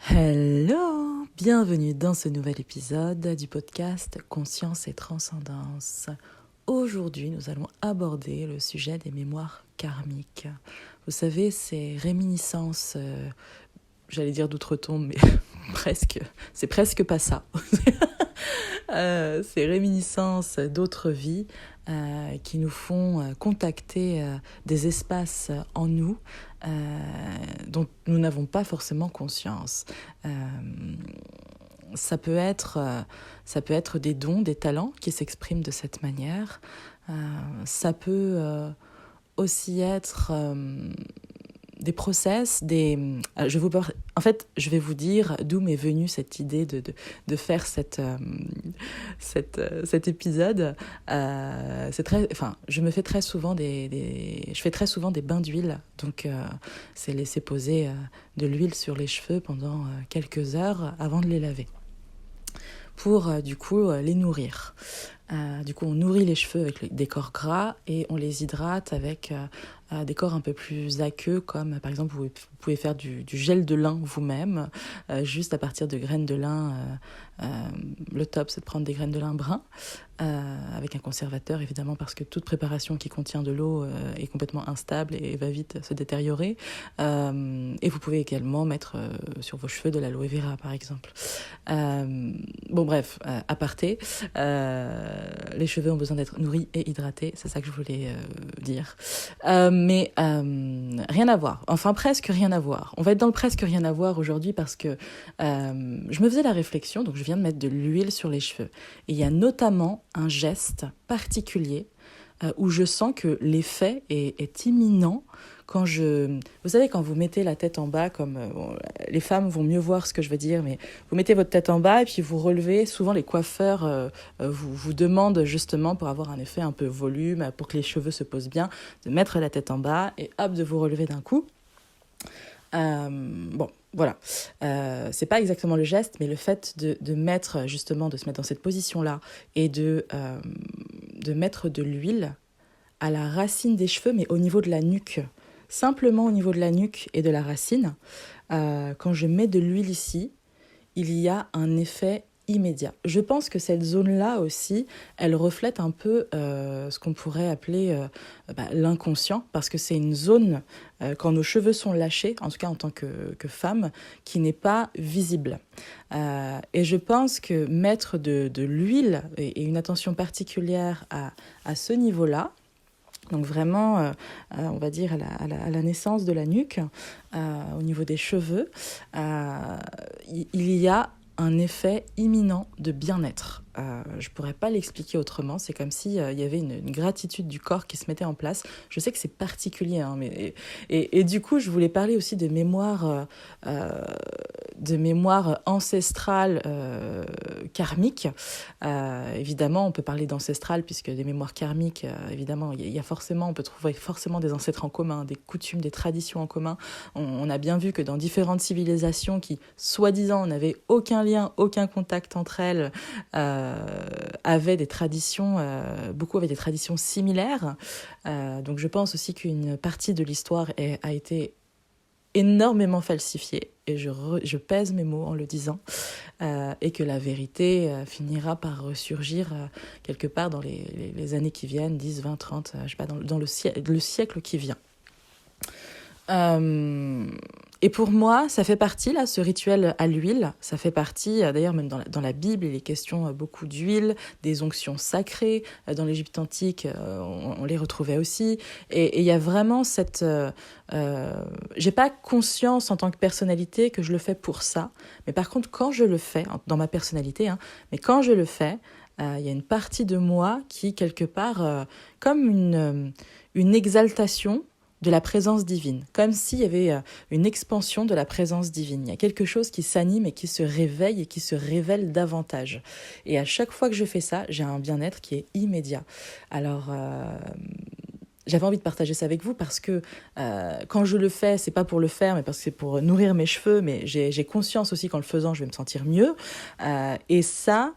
Hello, bienvenue dans ce nouvel épisode du podcast Conscience et Transcendance. Aujourd'hui, nous allons aborder le sujet des mémoires karmiques. Vous savez, ces réminiscences, j'allais dire d'outre-tombe, mais c'est presque pas ça. Ces réminiscences d'autres vies qui nous font contacter des espaces en nous dont nous n'avons pas forcément conscience. Ça peut être des dons, des talents qui s'expriment de cette manière. Ça peut aussi être des process, en fait, je vais vous dire d'où m'est venue cette idée de faire cet épisode. Je fais très souvent des bains d'huile, donc c'est laisser poser de l'huile sur les cheveux pendant quelques heures avant de les laver, pour du coup les nourrir. Du coup, on nourrit les cheveux avec des corps gras et on les hydrate avec des corps un peu plus aqueux, comme par exemple vous pouvez faire du gel de lin vous-même, juste à partir de graines de lin. Le top, c'est de prendre des graines de lin brun avec un conservateur, évidemment, parce que toute préparation qui contient de l'eau est complètement instable et va vite se détériorer. Et vous pouvez également mettre sur vos cheveux de l'aloe vera, par exemple. Bref, aparté. Les cheveux ont besoin d'être nourris et hydratés, c'est ça que je voulais dire. Mais rien à voir, enfin presque rien à voir. On va être dans le presque rien à voir aujourd'hui parce que je me faisais la réflexion, donc je viens de mettre de l'huile sur les cheveux. Et il y a notamment un geste particulier où je sens que l'effet est imminent. Vous savez, quand vous mettez la tête en bas, les femmes vont mieux voir ce que je veux dire, mais vous mettez votre tête en bas et puis vous relevez. Souvent, les coiffeurs vous demandent justement, pour avoir un effet un peu volume, pour que les cheveux se posent bien, de mettre la tête en bas et hop, de vous relever d'un coup. Voilà. C'est pas exactement le geste, mais le fait de se mettre dans cette position-là et de mettre de l'huile à la racine des cheveux, mais au niveau de la nuque. Simplement au niveau de la nuque et de la racine, quand je mets de l'huile ici, il y a un effet immédiat. Je pense que cette zone-là aussi, elle reflète un peu ce qu'on pourrait appeler l'inconscient, parce que c'est une zone, quand nos cheveux sont lâchés, en tout cas en tant que femme, qui n'est pas visible. Et je pense que mettre de l'huile et une attention particulière à ce niveau-là, donc vraiment, on va dire à la naissance de la nuque, au niveau des cheveux, il y a un effet imminent de bien-être. Je ne pourrais pas l'expliquer autrement. C'est comme s'il y avait une gratitude du corps qui se mettait en place. Je sais que c'est particulier, hein, et du coup, je voulais parler aussi de mémoire ancestrale karmique. Évidemment, on peut parler d'ancestral, puisque des mémoires karmiques, évidemment, on peut trouver forcément des ancêtres en commun, des coutumes, des traditions en commun. On a bien vu que dans différentes civilisations qui, soi-disant, n'avaient aucun lien, aucun contact entre elles, avaient des traditions, beaucoup avaient des traditions similaires. Donc je pense aussi qu'une partie de l'histoire a été énormément falsifiée, et je pèse mes mots en le disant, et que la vérité finira par ressurgir quelque part dans les années qui viennent, 10, 20, 30, je sais pas, dans le siècle qui vient. Et pour moi, ça fait partie, là, ce rituel à l'huile, ça fait partie, d'ailleurs même dans la Bible, il est question beaucoup d'huile, des onctions sacrées, dans l'Égypte antique, on les retrouvait aussi, et il y a vraiment cette... j'ai pas conscience en tant que personnalité que je le fais pour ça, mais par contre, quand je le fais, dans ma personnalité, hein, mais quand je le fais, il y a une partie de moi qui, quelque part, comme une exaltation de la présence divine, comme s'il y avait une expansion de la présence divine. Il y a quelque chose qui s'anime et qui se réveille et qui se révèle davantage. Et à chaque fois que je fais ça, j'ai un bien-être qui est immédiat. Alors, j'avais envie de partager ça avec vous parce que quand je le fais, c'est pas pour le faire, mais parce que c'est pour nourrir mes cheveux, mais j'ai conscience aussi qu'en le faisant, je vais me sentir mieux. Et ça...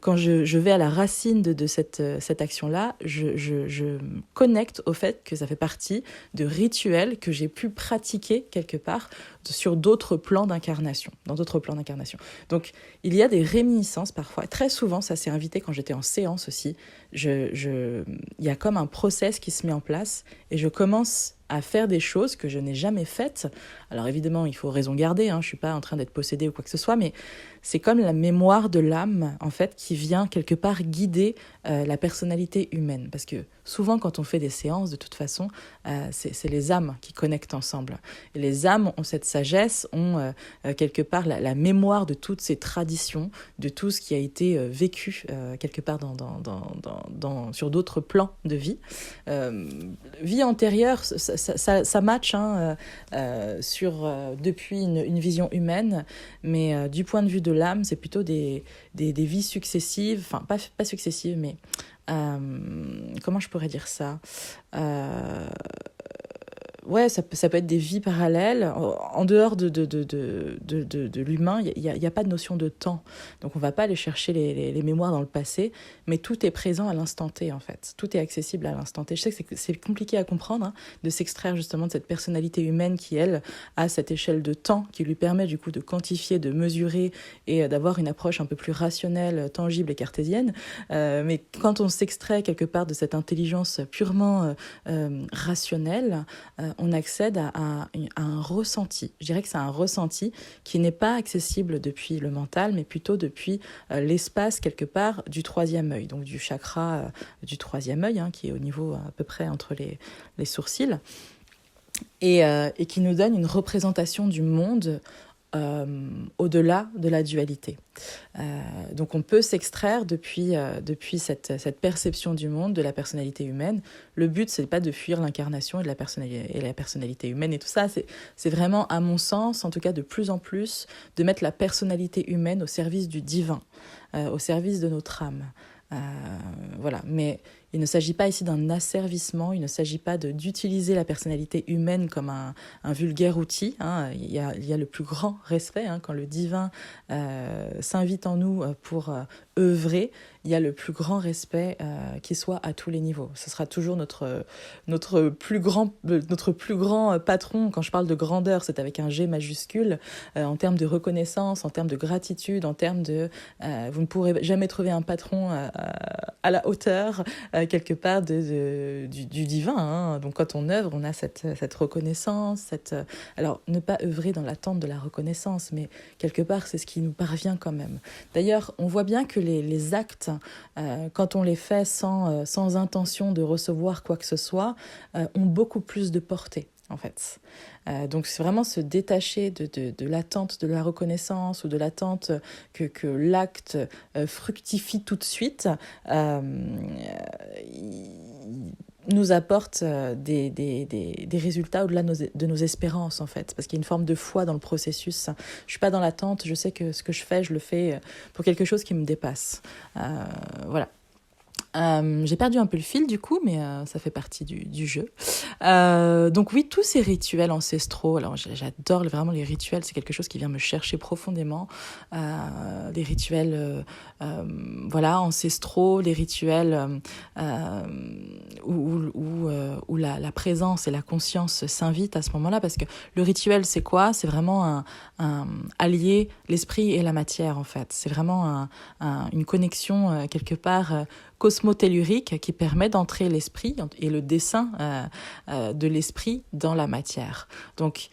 Quand je vais à la racine de cette action-là, je connecte au fait que ça fait partie de rituels que j'ai pu pratiquer quelque part sur d'autres plans d'incarnation, dans d'autres plans d'incarnation. Donc, il y a des réminiscences parfois. Très souvent, ça s'est invité quand j'étais en séance aussi. Il y a comme un process qui se met en place et je commence à faire des choses que je n'ai jamais faites. Alors évidemment, il faut raison garder, je ne suis pas en train d'être possédée ou quoi que ce soit, mais c'est comme la mémoire de l'âme, en fait, qui vient quelque part guider la personnalité humaine. Parce que souvent, quand on fait des séances, de toute façon, c'est les âmes qui connectent ensemble. Et les âmes ont cette sagesse, ont quelque part la mémoire de toutes ces traditions, de tout ce qui a été vécu quelque part sur d'autres plans de vie. Vie antérieure, ça match depuis une vision humaine, mais du point de vue de l'âme, c'est plutôt des vies successives, enfin pas successives, mais comment je pourrais dire ça ouais, ça peut être des vies parallèles. En dehors de l'humain, il y a pas de notion de temps. Donc on ne va pas aller chercher les mémoires dans le passé, mais tout est présent à l'instant T, en fait. Tout est accessible à l'instant T. Je sais que c'est compliqué à comprendre, de s'extraire justement de cette personnalité humaine qui, elle, a cette échelle de temps qui lui permet du coup de quantifier, de mesurer et d'avoir une approche un peu plus rationnelle, tangible et cartésienne. Mais quand on s'extrait quelque part de cette intelligence purement rationnelle, on accède à un ressenti. Je dirais que c'est un ressenti qui n'est pas accessible depuis le mental, mais plutôt depuis l'espace quelque part du troisième œil, donc du chakra du troisième œil, qui est au niveau à peu près entre les sourcils, et qui nous donne une représentation du monde au-delà de la dualité. Donc on peut s'extraire depuis cette perception du monde, de la personnalité humaine. Le but, c'est pas de fuir l'incarnation et la personnalité humaine et tout ça. C'est vraiment, à mon sens, en tout cas de plus en plus, de mettre la personnalité humaine au service du divin, au service de notre âme. Voilà, mais il ne s'agit pas ici d'un asservissement, il ne s'agit pas d'utiliser la personnalité humaine comme un vulgaire outil. Il y a le plus grand respect quand le divin s'invite en nous pour œuvrer. Il y a le plus grand respect qui soit à tous les niveaux. Ce sera toujours notre plus grand patron. Quand je parle de grandeur, c'est avec un G majuscule, en termes de reconnaissance, en termes de gratitude, en termes de... vous ne pourrez jamais trouver un patron à la hauteur quelque part du divin. Donc quand on œuvre, on a cette reconnaissance, alors ne pas œuvrer dans l'attente de la reconnaissance, mais quelque part c'est ce qui nous parvient quand même. D'ailleurs, on voit bien que les actes, quand on les fait sans intention de recevoir quoi que ce soit, ont beaucoup plus de portée, en fait. Donc c'est vraiment se détacher de l'attente de la reconnaissance ou de l'attente que l'acte fructifie tout de suite, nous apporte des résultats au-delà de nos espérances, en fait, parce qu'il y a une forme de foi dans le processus. Je ne suis pas dans l'attente, je sais que ce que je fais, je le fais pour quelque chose qui me dépasse. Voilà. J'ai perdu un peu le fil du coup, mais ça fait partie du jeu. Donc oui, tous ces rituels ancestraux, alors j'adore vraiment les rituels, c'est quelque chose qui vient me chercher profondément. Des rituels ancestraux, des rituels où la présence et la conscience s'invitent à ce moment-là, parce que le rituel, c'est quoi ? C'est vraiment allier l'esprit et la matière, en fait. C'est vraiment une connexion quelque part cosmotellurique qui permet d'entrer l'esprit et le dessin de l'esprit dans la matière. Donc,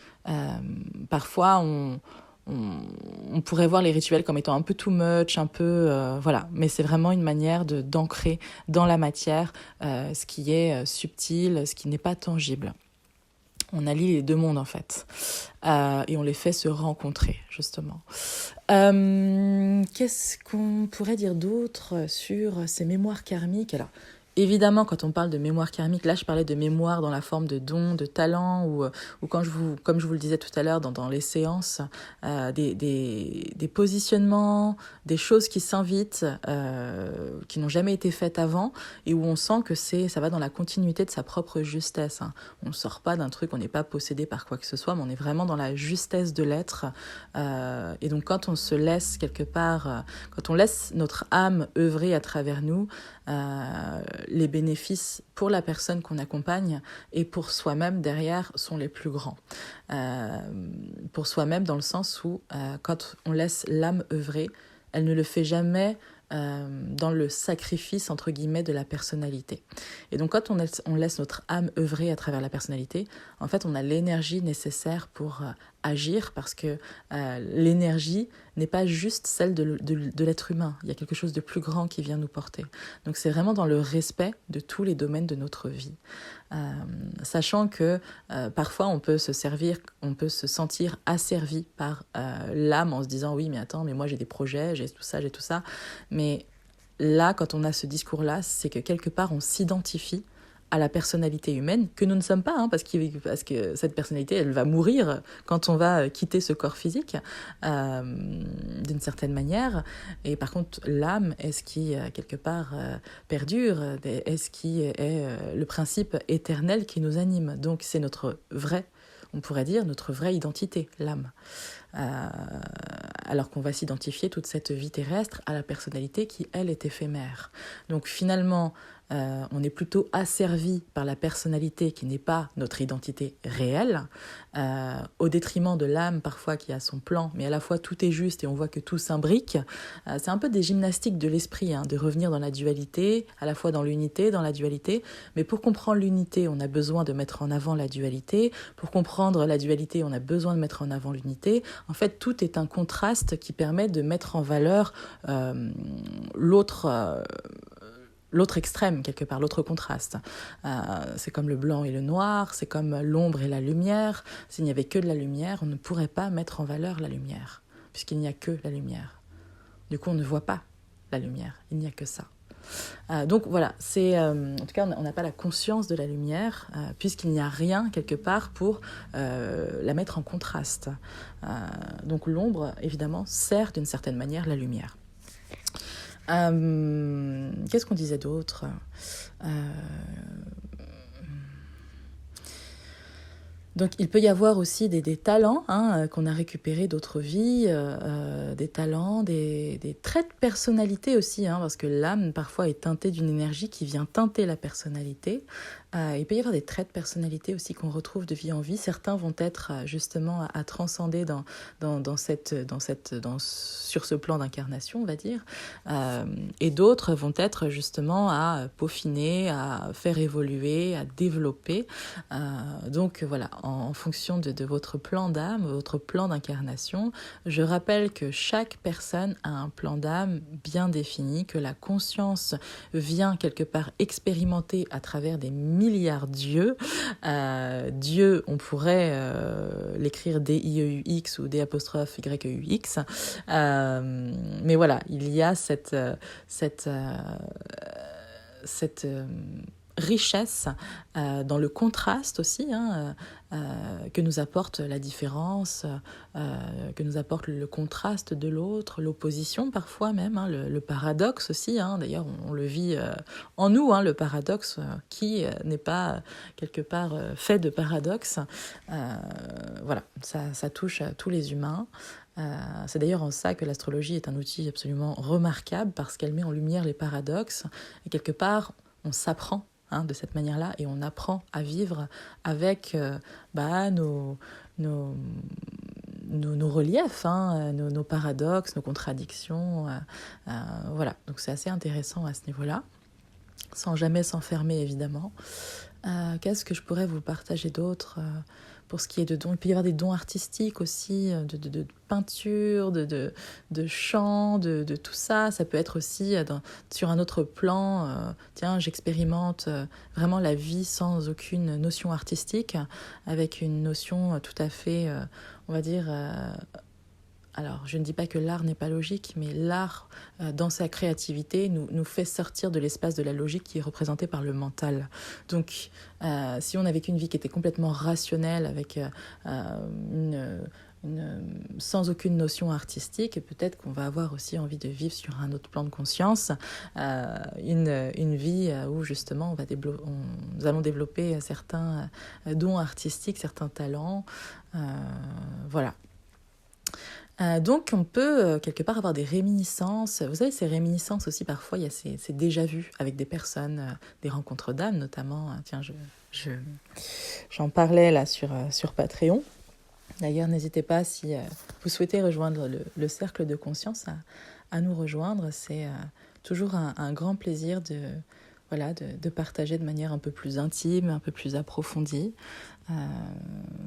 parfois, on pourrait voir les rituels comme étant un peu too much, un peu... voilà. Mais c'est vraiment une manière d'ancrer dans la matière ce qui est subtil, ce qui n'est pas tangible. On allie les deux mondes, en fait. Et on les fait se rencontrer, justement. Qu'est-ce qu'on pourrait dire d'autre sur ces mémoires karmiques ? Alors, Évidemment, quand on parle de mémoire karmique, là je parlais de mémoire dans la forme de dons, de talents, ou quand comme je vous le disais tout à l'heure dans les séances, des positionnements, des choses qui s'invitent, qui n'ont jamais été faites avant, et où on sent que ça va dans la continuité de sa propre justesse. Hein. On ne sort pas d'un truc, on n'est pas possédé par quoi que ce soit, mais on est vraiment dans la justesse de l'être. Et donc quand on se laisse quelque part, quand on laisse notre âme œuvrer à travers nous, les bénéfices pour la personne qu'on accompagne et pour soi-même derrière sont les plus grands. Pour soi-même dans le sens où quand on laisse l'âme œuvrer, elle ne le fait jamais dans le sacrifice entre guillemets de la personnalité. Et donc quand on laisse notre âme œuvrer à travers la personnalité, en fait on a l'énergie nécessaire pour agir, parce que l'énergie n'est pas juste celle de l'être humain. Il y a quelque chose de plus grand qui vient nous porter. Donc c'est vraiment dans le respect de tous les domaines de notre vie. Sachant que parfois on peut se sentir asservi par l'âme en se disant oui mais attends, mais moi j'ai des projets, j'ai tout ça. Mais là, quand on a ce discours-là, c'est que quelque part on s'identifie à la personnalité humaine, que nous ne sommes pas, hein, parce que cette personnalité, elle va mourir quand on va quitter ce corps physique, d'une certaine manière. Et par contre, l'âme est ce qui, quelque part, perdure, est ce qui est le principe éternel qui nous anime. Donc c'est on pourrait dire, notre vraie identité, l'âme. Alors qu'on va s'identifier toute cette vie terrestre à la personnalité qui, elle, est éphémère. Donc finalement, on est plutôt asservi par la personnalité qui n'est pas notre identité réelle, au détriment de l'âme parfois qui a son plan, mais à la fois tout est juste et on voit que tout s'imbrique. C'est un peu des gymnastiques de l'esprit, hein, de revenir dans la dualité, à la fois dans l'unité, dans la dualité. Mais pour comprendre l'unité, on a besoin de mettre en avant la dualité. Pour comprendre la dualité, on a besoin de mettre en avant l'unité. En fait, tout est un contraste qui permet de mettre en valeur l'autre extrême, quelque part, l'autre contraste. C'est comme le blanc et le noir, c'est comme l'ombre et la lumière. S'il n'y avait que de la lumière, on ne pourrait pas mettre en valeur la lumière, puisqu'il n'y a que la lumière. Du coup, on ne voit pas la lumière, il n'y a que ça. Donc voilà, en tout cas, on n'a pas la conscience de la lumière, puisqu'il n'y a rien, quelque part, pour la mettre en contraste. Donc l'ombre, évidemment, sert d'une certaine manière la lumière. Qu'est-ce qu'on disait d'autre ? Donc il peut y avoir aussi des talents qu'on a récupérés d'autres vies, des talents, des traits de personnalité aussi, parce que l'âme parfois est teintée d'une énergie qui vient teinter la personnalité. Il peut y avoir des traits de personnalité aussi qu'on retrouve de vie en vie. Certains vont être justement à transcender sur ce plan d'incarnation, on va dire, et d'autres vont être justement à peaufiner, à faire évoluer, à développer. Donc voilà, en fonction de votre plan d'âme, votre plan d'incarnation, je rappelle que chaque personne a un plan d'âme bien défini, que la conscience vient quelque part expérimenter à travers des milliards d'yeux. Dieu, on pourrait l'écrire D-I-E-U-X ou D'-Y-E-U-X. Mais voilà, il y a cette richesse dans le contraste aussi, que nous apporte la différence, que nous apporte le contraste de l'autre, l'opposition parfois même, le paradoxe aussi. D'ailleurs, on le vit en nous, le paradoxe, qui n'est pas quelque part fait de paradoxe. Voilà, ça touche à tous les humains. C'est d'ailleurs en ça que l'astrologie est un outil absolument remarquable, parce qu'elle met en lumière les paradoxes, et quelque part, on s'apprend de cette manière-là, et on apprend à vivre avec nos reliefs, nos paradoxes, nos contradictions. Voilà, donc c'est assez intéressant à ce niveau-là, sans jamais s'enfermer évidemment. Qu'est-ce que je pourrais vous partager d'autre pour ce qui est de dons? Il peut y avoir des dons artistiques aussi, de peinture, de chant, de tout ça. Ça peut être aussi sur un autre plan. J'expérimente vraiment la vie sans aucune notion artistique, avec une notion tout à fait, on va dire, alors je ne dis pas que l'art n'est pas logique, mais l'art, dans sa créativité, nous fait sortir de l'espace de la logique qui est représenté par le mental. Donc, si on a vécu une vie qui était complètement rationnelle, avec sans aucune notion artistique, peut-être qu'on va avoir aussi envie de vivre sur un autre plan de conscience, une vie où justement nous allons développer certains dons artistiques, certains talents. Voilà. Donc on peut quelque part avoir des réminiscences. Vous savez, ces réminiscences aussi, parfois, il y a ces déjà-vus avec des personnes, des rencontres d'âme notamment. Tiens, j'en parlais là sur Patreon. D'ailleurs, n'hésitez pas, si vous souhaitez rejoindre le cercle de conscience, à nous rejoindre. C'est toujours un grand plaisir de partager de manière un peu plus intime, un peu plus approfondie.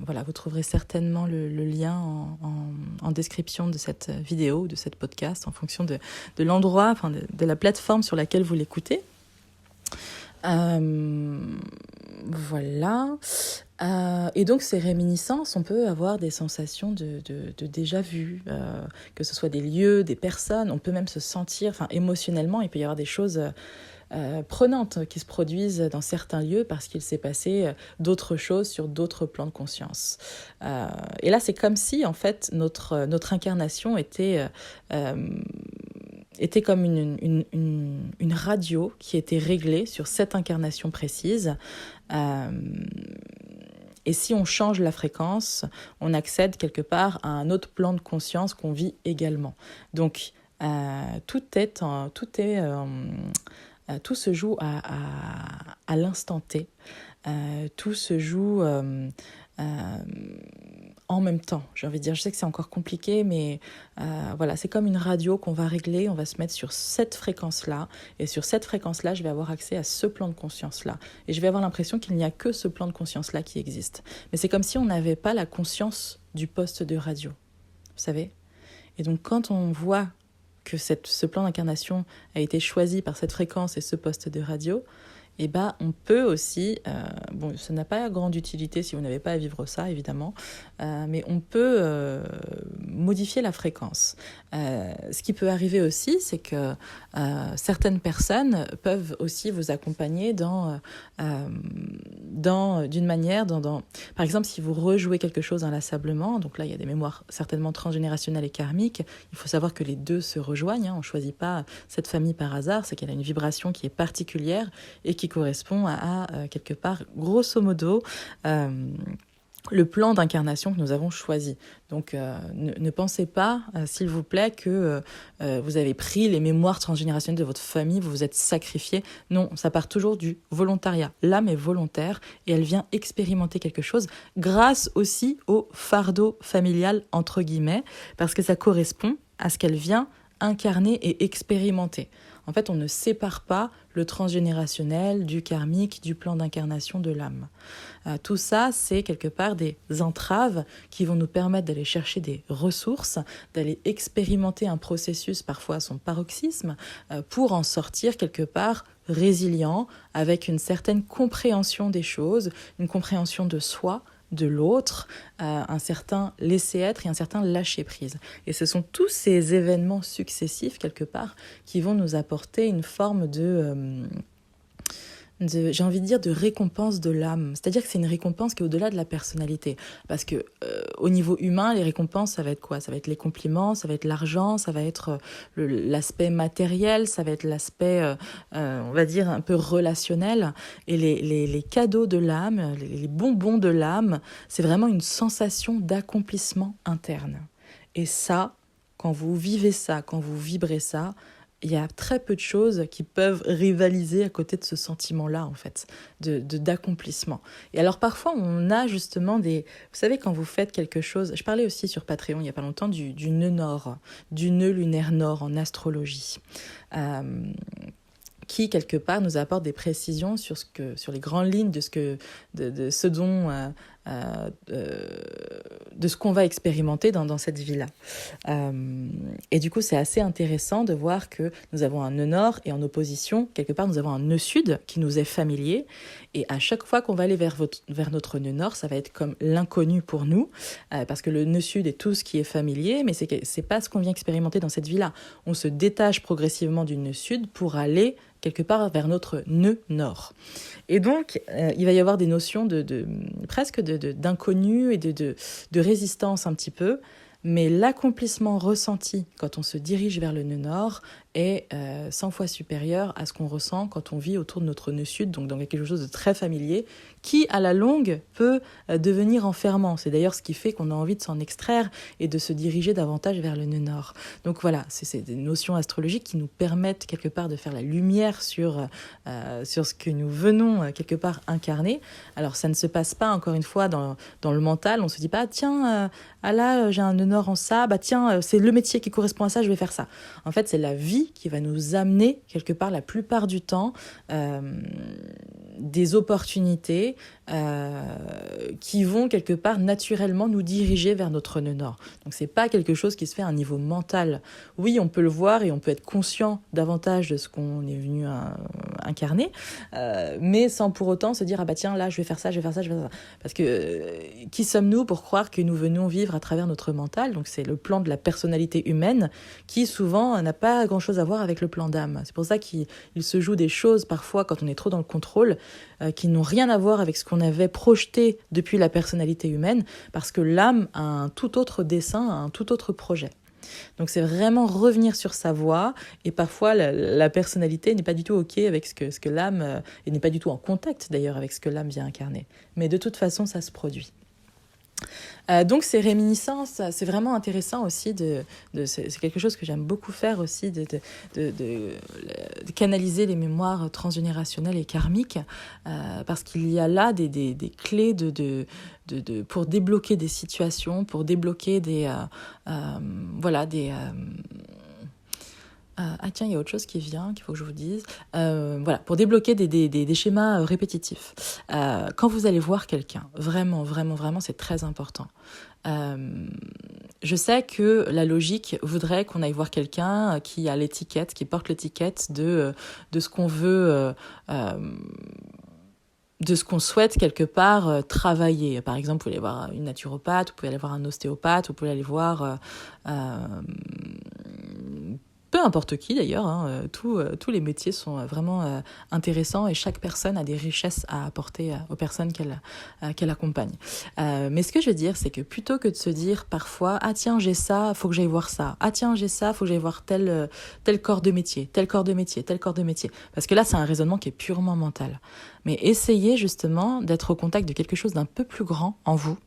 Voilà, vous trouverez certainement le lien en description de cette vidéo ou de cette podcast en fonction de l'endroit, enfin de la plateforme sur laquelle vous l'écoutez. Voilà. Et donc ces réminiscences, on peut avoir des sensations de déjà-vu, que ce soit des lieux, des personnes, on peut même se sentir, enfin émotionnellement, il peut y avoir des choses prenantes qui se produisent dans certains lieux parce qu'il s'est passé d'autres choses sur d'autres plans de conscience. Et là, c'est comme si, en fait, notre incarnation était comme une radio qui était réglée sur cette incarnation précise. Et si on change la fréquence, on accède quelque part à un autre plan de conscience qu'on vit également. Donc, tout se joue à l'instant T. Tout se joue en même temps, j'ai envie de dire. Je sais que c'est encore compliqué, mais voilà, c'est comme une radio qu'on va régler. On va se mettre sur cette fréquence-là. Et sur cette fréquence-là, je vais avoir accès à ce plan de conscience-là. Et je vais avoir l'impression qu'il n'y a que ce plan de conscience-là qui existe. Mais c'est comme si on n'avait pas la conscience du poste de radio. Vous savez ? Et donc, quand on voit que ce plan d'incarnation a été choisi par cette fréquence et ce poste de radio, et ben on peut aussi, bon, ça n'a pas grande utilité si vous n'avez pas à vivre ça, évidemment, mais on peut modifier la fréquence. Ce qui peut arriver aussi, c'est que certaines personnes peuvent aussi vous accompagner d'une manière, par exemple, si vous rejouez quelque chose inlassablement, donc là, il y a des mémoires certainement transgénérationnelles et karmiques, il faut savoir que les deux se rejoignent, hein, on ne choisit pas cette famille par hasard, c'est qu'elle a une vibration qui est particulière et qui correspond à quelque part, grosso modo, le plan d'incarnation que nous avons choisi. Donc, ne pensez pas, s'il vous plaît, que vous avez pris les mémoires transgénérationnelles de votre famille, vous vous êtes sacrifié. Non, ça part toujours du volontariat. L'âme est volontaire et elle vient expérimenter quelque chose grâce aussi au fardeau familial, entre guillemets, parce que ça correspond à ce qu'elle vient incarner et expérimenter. En fait, on ne sépare pas le transgénérationnel du karmique, du plan d'incarnation de l'âme. Tout ça, c'est quelque part des entraves qui vont nous permettre d'aller chercher des ressources, d'aller expérimenter un processus parfois à son paroxysme, pour en sortir quelque part résilient, avec une certaine compréhension des choses, une compréhension de soi, de l'autre, un certain laisser-être et un certain lâcher-prise. Et ce sont tous ces événements successifs, quelque part, qui vont nous apporter une forme j'ai envie de dire, de récompense de l'âme. C'est-à-dire que c'est une récompense qui est au-delà de la personnalité. Parce que au niveau humain, les récompenses, ça va être quoi ? Ça va être les compliments, ça va être l'argent, ça va être l'aspect matériel, ça va être l'aspect, on va dire, un peu relationnel. Et les cadeaux de l'âme, les bonbons de l'âme, c'est vraiment une sensation d'accomplissement interne. Et ça, quand vous vivez ça, quand vous vibrez ça, il y a très peu de choses qui peuvent rivaliser à côté de ce sentiment-là, en fait, d'accomplissement. Et alors, parfois, on a justement vous savez, quand vous faites quelque chose... Je parlais aussi sur Patreon, il n'y a pas longtemps, du nœud nord, du nœud lunaire nord en astrologie. Qui, quelque part, nous apporte des précisions sur les grandes lignes de ce dont de ce qu'on va expérimenter dans cette vie-là. Et du coup, c'est assez intéressant de voir que nous avons un nœud nord et en opposition, quelque part, nous avons un nœud sud qui nous est familier. Et à chaque fois qu'on va aller vers notre nœud nord, ça va être comme l'inconnu pour nous, parce que le nœud sud est tout ce qui est familier, mais c'est pas ce qu'on vient expérimenter dans cette vie-là. On se détache progressivement du nœud sud pour aller quelque part vers notre nœud nord. Et donc, il va y avoir des notions presque d'inconnu et de résistance un petit peu, mais l'accomplissement ressenti quand on se dirige vers le nœud nord est 100 fois supérieur à ce qu'on ressent quand on vit autour de notre nœud sud, donc dans quelque chose de très familier, qui à la longue peut devenir enfermant. C'est d'ailleurs ce qui fait qu'on a envie de s'en extraire et de se diriger davantage vers le nœud nord. Donc voilà, c'est des notions astrologiques qui nous permettent quelque part de faire la lumière sur ce que nous venons quelque part incarner. Alors ça ne se passe pas encore une fois dans le mental, on se dit pas tiens, là j'ai un nœud nord en ça, bah tiens c'est le métier qui correspond à ça, je vais faire ça. En fait c'est la vie qui va nous amener quelque part la plupart du temps des opportunités qui vont quelque part naturellement nous diriger vers notre nœud nord. Donc c'est pas quelque chose qui se fait à un niveau mental. Oui, on peut le voir et on peut être conscient davantage de ce qu'on est venu incarner, mais sans pour autant se dire ah bah tiens là je vais faire ça, je vais faire ça, je vais faire ça. Parce que qui sommes-nous pour croire que nous venons vivre à travers notre mental? Donc c'est le plan de la personnalité humaine qui souvent n'a pas grand-chose à voir avec le plan d'âme. C'est pour ça qu'il se joue des choses parfois quand on est trop dans le contrôle qui n'ont rien à voir avec ce qu'on avait projeté depuis la personnalité humaine, parce que l'âme a un tout autre dessein, un tout autre projet. Donc c'est vraiment revenir sur sa voie, et parfois la personnalité n'est pas du tout ok avec ce que l'âme, et n'est pas du tout en contact d'ailleurs avec ce que l'âme vient incarner. Mais de toute façon, ça se produit. Donc ces réminiscences, c'est vraiment intéressant aussi, c'est quelque chose que j'aime beaucoup faire aussi, de canaliser les mémoires transgénérationnelles et karmiques, parce qu'il y a là des clés pour débloquer des situations, pour débloquer ah tiens, il y a autre chose qui vient, qu'il faut que je vous dise. Voilà, pour débloquer des schémas répétitifs. Quand vous allez voir quelqu'un, vraiment, vraiment, vraiment, c'est très important. Je sais que la logique voudrait qu'on aille voir quelqu'un qui a l'étiquette, qui porte l'étiquette de ce qu'on veut... de ce qu'on souhaite quelque part travailler. Par exemple, vous pouvez aller voir une naturopathe, vous pouvez aller voir un ostéopathe, vous pouvez aller voir... peu importe qui d'ailleurs, hein, tous les métiers sont vraiment intéressants et chaque personne a des richesses à apporter aux personnes qu'elle accompagne. Mais ce que je veux dire, c'est que plutôt que de se dire parfois « Ah tiens, j'ai ça, faut que j'aille voir ça. Ah tiens, j'ai ça, faut que j'aille voir tel corps de métier, tel corps de métier, tel corps de métier. » Parce que là, c'est un raisonnement qui est purement mental. Mais essayez justement d'être au contact de quelque chose d'un peu plus grand en vous,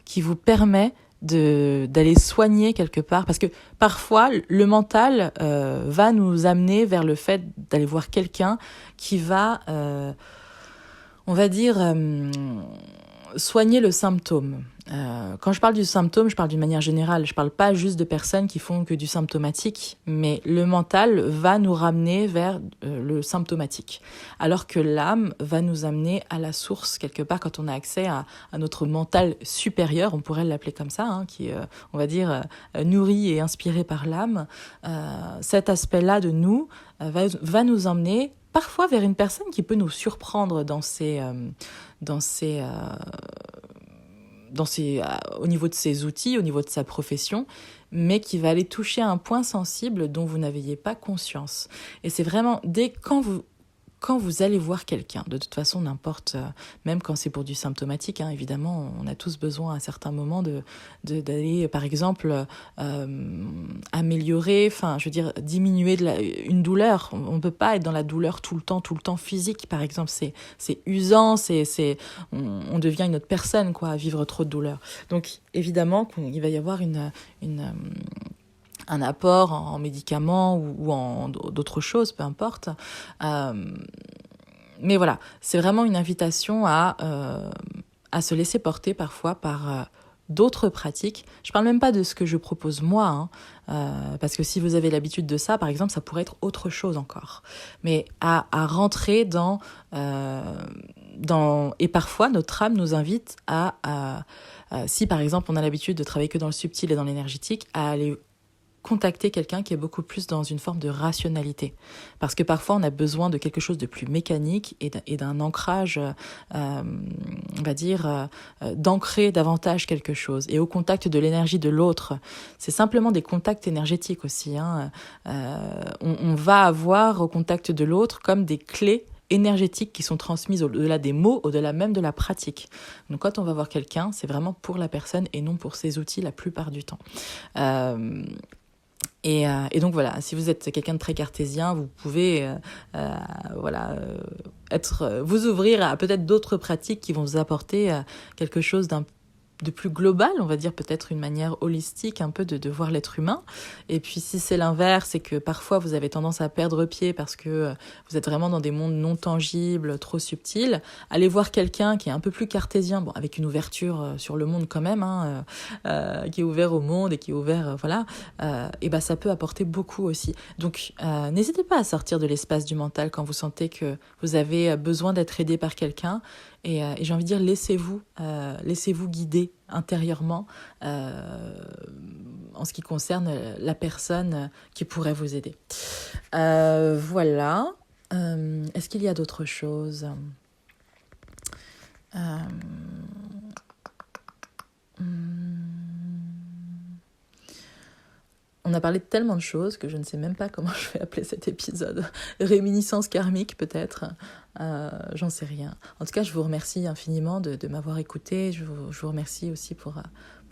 qui vous permet d'aller soigner quelque part, parce que parfois le mental va nous amener vers le fait d'aller voir quelqu'un qui va on va dire soigner le symptôme. Quand je parle du symptôme, je parle d'une manière générale. Je parle pas juste de personnes qui font que du symptomatique, mais le mental va nous ramener vers le symptomatique. Alors que l'âme va nous amener à la source, quelque part, quand on a accès à notre mental supérieur, on pourrait l'appeler comme ça, hein, qui est, on va dire, nourri et inspiré par l'âme. Cet aspect-là de nous va nous emmener parfois vers une personne qui peut nous surprendre au niveau de ses outils, au niveau de sa profession, mais qui va aller toucher un point sensible dont vous n'aviez pas conscience. Et c'est vraiment quand vous allez voir quelqu'un, de toute façon, n'importe, même quand c'est pour du symptomatique, hein, évidemment, on a tous besoin à certains moments d'aller, par exemple, améliorer, enfin, je veux dire, diminuer une douleur. On ne peut pas être dans la douleur tout le temps physique, par exemple. C'est usant, on devient une autre personne, quoi, à vivre trop de douleur. Donc, évidemment, il va y avoir un apport en médicaments ou en d'autres choses, peu importe. Mais voilà, c'est vraiment une invitation à se laisser porter parfois par d'autres pratiques. Je parle même pas de ce que je propose moi, hein, parce que si vous avez l'habitude de ça, par exemple, ça pourrait être autre chose encore. Mais à rentrer dans Et parfois, notre âme nous invite si par exemple on a l'habitude de travailler que dans le subtil et dans l'énergétique, à aller contacter quelqu'un qui est beaucoup plus dans une forme de rationalité. Parce que parfois, on a besoin de quelque chose de plus mécanique et d'un ancrage, on va dire, d'ancrer davantage quelque chose. Et au contact de l'énergie de l'autre, c'est simplement des contacts énergétiques aussi. On va avoir au contact de l'autre comme des clés énergétiques qui sont transmises au-delà des mots, au-delà même de la pratique. Donc quand on va voir quelqu'un, c'est vraiment pour la personne et non pour ses outils la plupart du temps. Et donc voilà, si vous êtes quelqu'un de très cartésien, vous pouvez vous ouvrir à peut-être d'autres pratiques qui vont vous apporter quelque chose de plus global, on va dire peut-être une manière holistique un peu de voir l'être humain. Et puis si c'est l'inverse et que parfois vous avez tendance à perdre pied parce que vous êtes vraiment dans des mondes non tangibles, trop subtils, allez voir quelqu'un qui est un peu plus cartésien, bon, avec une ouverture sur le monde quand même, qui est ouvert au monde et qui est ouvert, et ben ça peut apporter beaucoup aussi. Donc n'hésitez pas à sortir de l'espace du mental quand vous sentez que vous avez besoin d'être aidé par quelqu'un. Et j'ai envie de dire, laissez-vous guider intérieurement en ce qui concerne la personne qui pourrait vous aider. Voilà. Est-ce qu'il y a d'autres choses ? On a parlé de tellement de choses que je ne sais même pas comment je vais appeler cet épisode. Réminiscence karmique peut-être, j'en sais rien. En tout cas, je vous remercie infiniment de m'avoir écouté. Je vous remercie aussi pour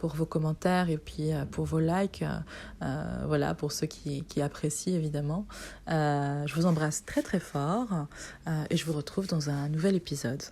vos commentaires et puis pour vos likes, pour ceux qui apprécient évidemment. Je vous embrasse très très fort et je vous retrouve dans un nouvel épisode.